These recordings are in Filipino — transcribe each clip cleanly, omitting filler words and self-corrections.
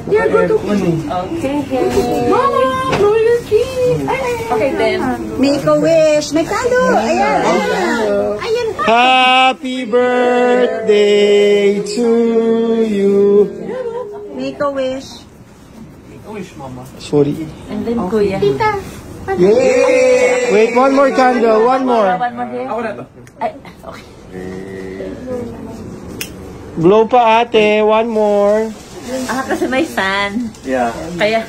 Yeah, go to... Okay. Mama, blow your kiss. Okay, then. Make a wish. May candle. Ayan. Ayan. Happy birthday to you. Make a wish. Sorry. And then, Kuya. Tita. Yay! Wait, one more candle. One more. One more here. Ay, okay. Blow pa ate. One more. Kasi may fan. Yeah. Kaya...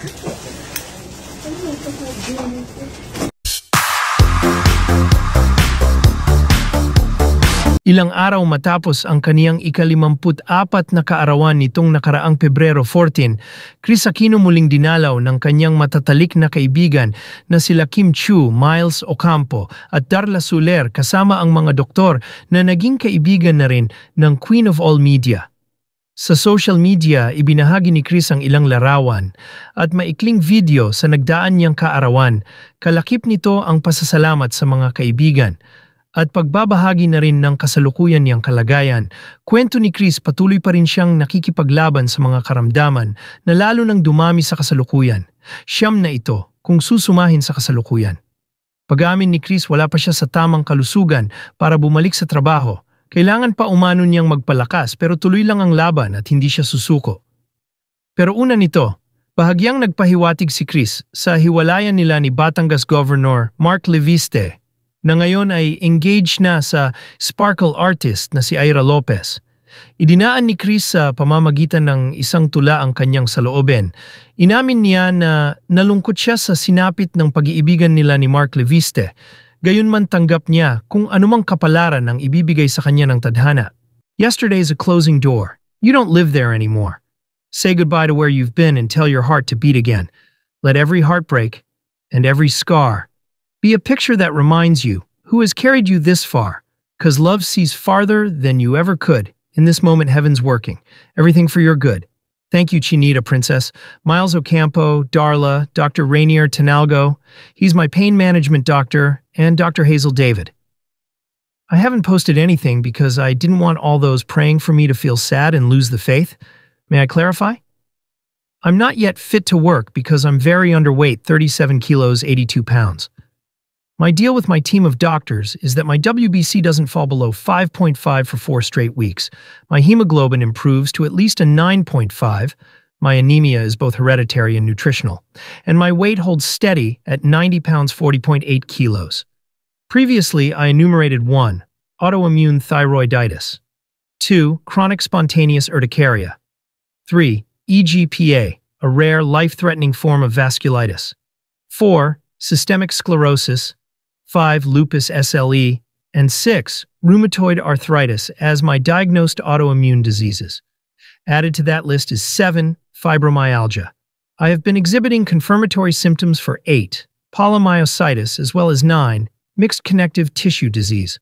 Ilang araw matapos ang kaniyang ika-54 na kaarawan nitong nakaraang Pebrero 14, Kris Aquino muling dinalaw ng kanyang matatalik na kaibigan na sila Kim Chiu, Miles Ocampo at Darla Soler kasama ang mga doktor na naging kaibigan na rin ng Queen of All Media. Sa social media, ibinahagi ni Kris ang ilang larawan at maikling video sa nagdaan niyang kaarawan. Kalakip nito ang pasasalamat sa mga kaibigan at pagbabahagi na rin ng kasalukuyan niyang kalagayan. Kwento ni Kris, patuloy pa rin siyang nakikipaglaban sa mga karamdaman na lalo nang dumami sa kasalukuyan. Siyam na ito kung susumahin sa kasalukuyan. Pag-amin ni Kris, wala pa siya sa tamang kalusugan para bumalik sa trabaho. Kailangan pa umano niyang magpalakas pero tuloy lang ang laban at hindi siya susuko. Pero una nito, bahagyang nagpahiwatig si Kris sa hiwalayan nila ni Batangas Governor Mark Leviste na ngayon ay engaged na sa sparkle artist na si Ira Lopez. Idinaan ni Kris sa pamamagitan ng isang tula ang kanyang saloobin. Inamin niya na nalungkot siya sa sinapit ng pag-iibigan nila ni Mark Leviste. Gayunman tanggap niya kung anumang kapalaran ang ibibigay sa kanya ng tadhana. Yesterday is a closing door. You don't live there anymore. Say goodbye to where you've been and tell your heart to beat again. Let every heartbreak and every scar be a picture that reminds you who has carried you this far, 'cause love sees farther than you ever could. In this moment, heaven's working. Everything for your good. Thank you, Chinita Princess, Miles Ocampo, Darla, Dr. Rainier Tenalgo. He's my pain management doctor, and Dr. Hazel David. I haven't posted anything because I didn't want all those praying for me to feel sad and lose the faith. May I clarify? I'm not yet fit to work because I'm very underweight, 37 kilos, 82 pounds. My deal with my team of doctors is that my WBC doesn't fall below 5.5 for 4 straight weeks. My hemoglobin improves to at least a 9.5. My anemia is both hereditary and nutritional. And my weight holds steady at 90 pounds, 40.8 kilos. Previously, I enumerated 1. Autoimmune thyroiditis. 2. Chronic spontaneous urticaria. 3. EGPA, a rare, life-threatening form of vasculitis. 4. Systemic sclerosis. 5. Lupus SLE, and 6. Rheumatoid arthritis as my diagnosed autoimmune diseases. Added to that list is 7. Fibromyalgia. I have been exhibiting confirmatory symptoms for 8. Polymyositis as well as 9. Mixed connective tissue disease.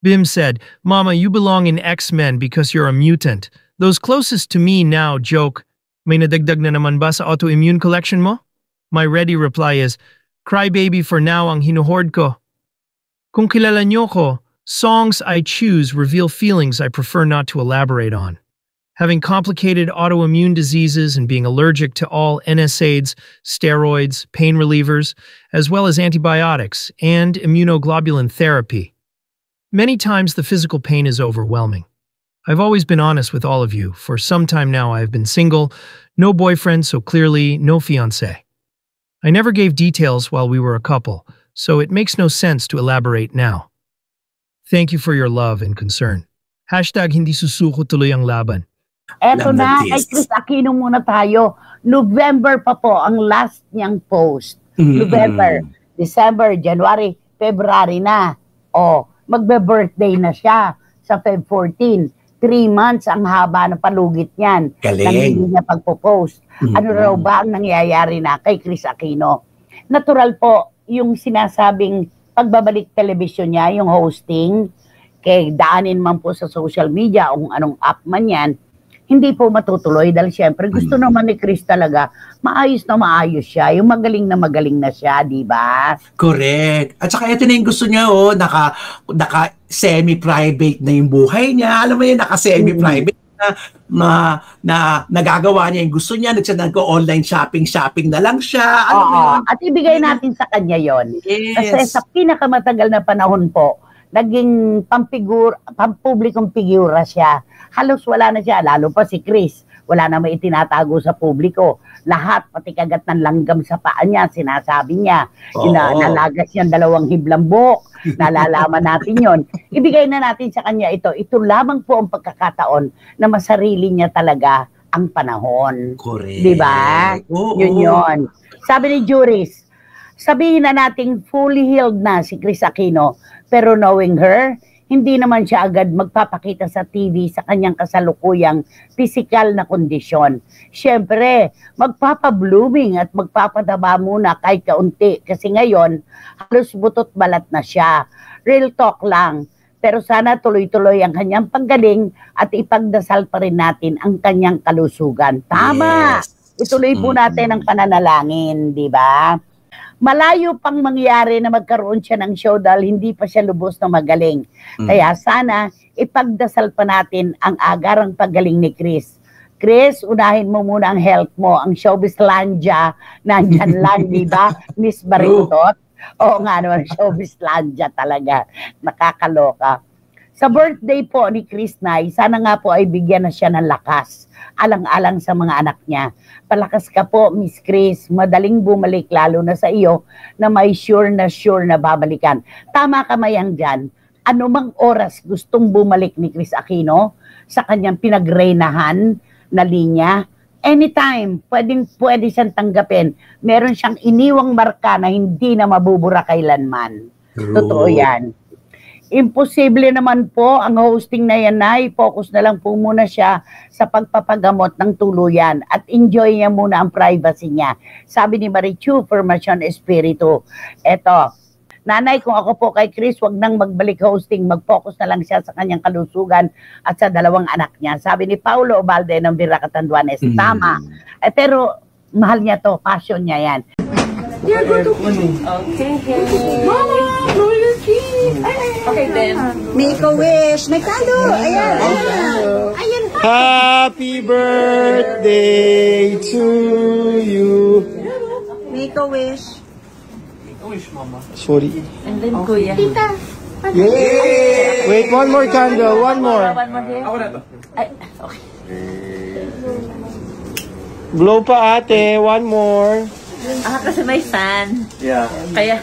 Bim said, "Mama, you belong in X-Men because you're a mutant. Those closest to me now joke, may nadagdag na naman ba sa autoimmune collection mo?" My ready reply is, "Crybaby for now ang hinuhoard ko. Kung kilala niyo ko, songs I choose reveal feelings I prefer not to elaborate on. Having complicated autoimmune diseases and being allergic to all NSAIDs, steroids, pain relievers, as well as antibiotics and immunoglobulin therapy. Many times the physical pain is overwhelming. I've always been honest with all of you. For some time now I have been single, no boyfriend, so clearly no fiancé. I never gave details while we were a couple, so it makes no sense to elaborate now. Thank you for your love and concern. Hashtag hindi susuko tuloy ang laban." Eto na, kay Kris Aquino muna tayo. November pa po ang last niyang post. November, December, January, February na. O, magbe-birthday na siya sa Feb 14. 3 months ang haba ng palugit niyan. Galing. Nang hindi niya pagpo-post. Ano raw ba ang nangyayari na kay Kris Aquino? Natural po yung sinasabing pagbabalik telebisyon niya, yung hosting, kay daanin man po sa social media o kung anong app man yan, hindi po matutuloy dahil siyempre gusto naman ni Kris talaga maayos na maayos siya, yung magaling na siya, di ba? Correct. At saka ito na yung gusto niya, naka semi-private na yung buhay niya. Alam mo yun, naka semi-private. na nagagawa niya yung gusto niya, nag-online shopping na lang siya. Ano mo Oo. yun? At ibigay natin sa kanya yon. Yes. Kasi sa pinakamatagal na panahon po, naging pampublikong figura siya. Halos wala na siya, lalo pa si Chris. Wala na may itinatago sa publiko. Lahat, pati kagat ng langgam sa paa niya, sinasabi niya. Oo. Nalagas niyang 2 hiblang buhok. Nalalaman natin yon. Ibigay na natin sa kanya ito. Ito lamang po ang pagkakataon na masarili niya talaga ang panahon. Correct. Di ba? Oo. Yun. Sabi ni Juris, sabihin na nating fully healed na si Chris Aquino, pero knowing her, hindi naman siya agad magpapakita sa TV sa kanyang kasalukuyang physical na kondisyon. Siyempre, magpapa-blooming at magpapadaba muna kahit kaunti kasi ngayon, halos butot balat na siya. Real talk lang. Pero sana tuloy-tuloy ang kanyang paggaling at ipagdasal pa rin natin ang kanyang kalusugan. Tama! Yes. Ituloy po natin ang pananalangin, di ba? Malayo pang mangyari na magkaroon siya ng show dahil hindi pa siya lubos na magaling. Kaya sana ipagdasal pa natin ang agarang paggaling ni Chris. Chris, unahin mo muna ang health mo. Ang Showbizlandia, nandyan lang, di ba? Miss Barintot. Oo nga naman, Showbizlandia talaga. Nakakaloka. Sa birthday po ni Chris Nay, sana nga po ay bigyan na siya ng lakas. Alang-alang sa mga anak niya. Palakas ka po, Miss Chris. Madaling bumalik lalo na sa iyo na may sure na babalikan. Tama ka mayang dyan. Anumang oras gustong bumalik ni Chris Aquino sa kanyang pinagreinahan na linya, anytime, pwede siyang tanggapin. Meron siyang iniwang marka na hindi na mabubura kailanman. Totoo yan. Imposible naman po ang hosting na yan na i-focus na lang po muna siya sa pagpapagamot ng tuluyan at enjoy niya muna ang privacy niya. Sabi ni Marichu, Formacion Espiritu. Eto, nanay, kung ako po kay Chris, wag nang magbalik hosting, mag-focus na lang siya sa kanyang kalusugan at sa 2 anak niya. Sabi ni Paulo Obalde ng Vira Catanduanes, tama. Pero mahal niya to, passion niya yan. Okay, Dem. Make a wish. May candle. Ayan. Ayan. Happy birthday to you. Make a wish. Sorry. And then, Kuya. Wait, one more candle. One more. One more here. Ay, okay. Blow pa ate. One more. Kasi may fan. Yeah. Kaya,